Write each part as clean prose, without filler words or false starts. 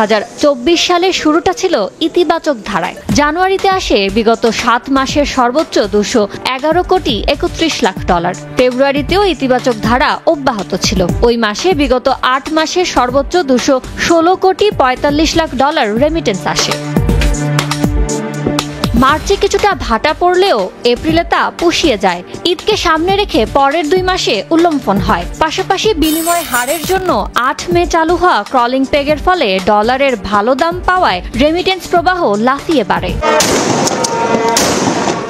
2024 সালের শুরুটা ছিল ইতিবাচক ধারায়। জানুয়ারিতে আসে বিগত 7 মাসের সর্বোচ্চ $211 কোটি 31 লাখ। ফেব্রুয়ারিতেও ইতিবাচক ধারা অব্যাহত ছিল। ওই মাসে বিগত 8 মাসের সর্বোচ্চ $216 কোটি 45 লাখ রেমিটেন্স আসে। মার্চে কিছুটা ভাটা পড়লেও এপ্রিলে তা পুষিয়ে যায়। ঈদকে সামনে রেখে পরের 2 মাসে উল্লম্ফন হয়। পাশাপাশি বিনিময় হারের জন্য 8 মে চালু হওয়া ক্রলিং পেগের ফলে ডলারের ভালো দাম পাওয়ায় রেমিটেন্স প্রবাহ লাফিয়ে বাড়ে।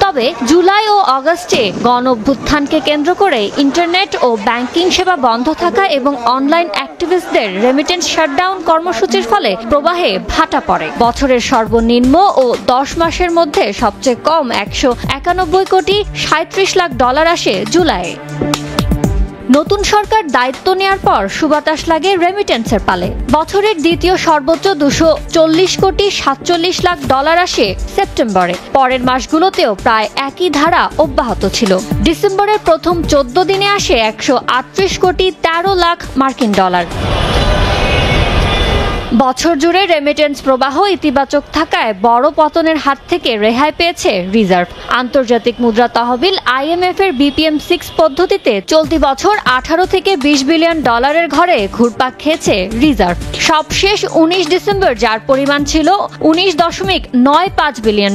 তবে জুলাই ও আগস্টে গণঅভ্যুত্থানকে কেন্দ্র করে ইন্টারনেট ও ব্যাংকিং সেবা বন্ধ থাকা এবং অনলাইন অ্যাক্টিভিস্টদের রেমিটেন্স শাটডাউন কর্মসূচির ফলে প্রবাহে ভাটা পড়ে। বছরের সর্বনিম্ন ও 10 মাসের মধ্যে সবচেয়ে কম $191 কোটি 37 লাখ আসে জুলাইয়ে। নতুন সরকার দায়িত্ব নেয়ার পর সুবাতাস লাগে রেমিটেন্সের পালে। বছরের দ্বিতীয় সর্বোচ্চ $240 কোটি 47 লাখ আসে সেপ্টেম্বরে। পরের মাসগুলোতেও প্রায় একই ধারা অব্যাহত ছিল। ডিসেম্বরের প্রথম 14 দিনে আসে $138 কোটি 13 লাখ মার্কিন ডলার। বছর জুড়ে রেমিটেন্স প্রবাহ ইতিবাচক থাকায় বড় পতনের হাত থেকে রেহাই পেয়েছে রিজার্ভ। আন্তর্জাতিক মুদ্রা তহবিল IMF এর BPM6 পদ্ধতিতে চলতি বছর 18 থেকে 20 বিলিয়ন ডলারের ঘরে ঘুরপাক খেয়েছে রিজার্ভ। সবশেষ 19 ডিসেম্বর যার পরিমাণ ছিল $19.95 বিলিয়ন।